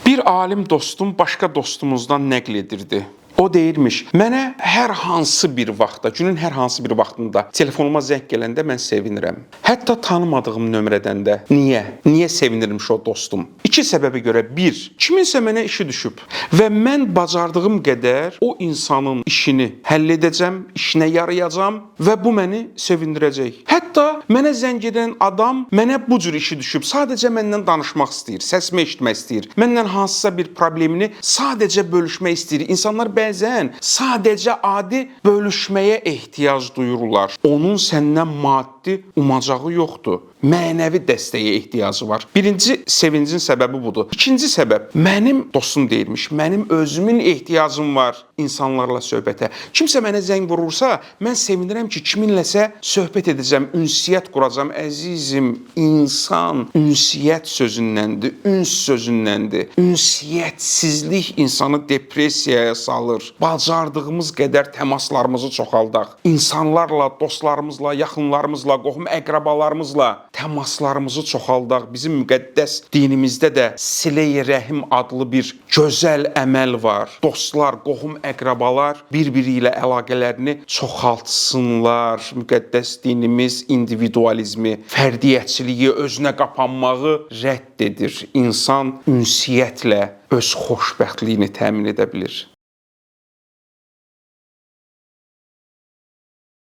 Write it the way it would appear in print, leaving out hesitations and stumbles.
Bir alim dostum başqa dostumuzdan nəql edirdi. O deyirmiş, mənə hər hansı bir vaxtda, günün hər hansı bir vaxtında telefonuma zəng gələndə mən sevinirəm. Hətta tanımadığım nömrədən də. Niyə? Niyə sevinirmiş o dostum? İki səbəbə görə. Bir, kiminsə mənə işi düşüb və mən bacardığım qədər o insanın işini həll edəcəm, işinə yarayacam və bu məni sevindirəcək. Hətta mənə zəng edən adam mənə bu cür işi düşüb, sadəcə məndən danışmaq istəyir, səsimi eşitmək istəyir. Məndən hansısa bir problemini sadəcə bölüşmək istəyir. İnsanlar bəzən sadəcə adi bölüşməyə ehtiyac duyurlar. Onun səndən maddi umacağı yoxdur. Mənəvi dəstəyə ehtiyacı var. Birinci sevincin səbəbi budur. İkinci səbəb, mənim dostum deyirmiş, mənim özümün ehtiyacım var insanlarla söhbətə. Kimsə mənə zəng vurursa, mən sevinirəm ki, kiminləsə söhbət edəcəm, ünsiyyət quracam. Əzizim, insan ünsiyyət sözündəndir, üns sözündəndir. Ünsiyyətsizlik insanı depressiyaya salır. Bacardığımız qədər təmaslarımızı çoxaldaq. İnsanlarla, dostlarımızla, yaxınlarımızla, qohum əqrabalarımızla təmaslarımızı çoxaldaq. Bizim müqəddəs dinimizdə də silə-i rəhim adlı bir gözəl əməl var. Dostlar, qohum əqrabalar bir-biri ilə əlaqələrini çoxaltsınlar. Müqəddəs dinimiz individualizmi, fərdiyyətçiliyi, özünə qapanmağı rədd edir. İnsan ünsiyyətlə öz xoşbəxtliyini təmin edə bilir.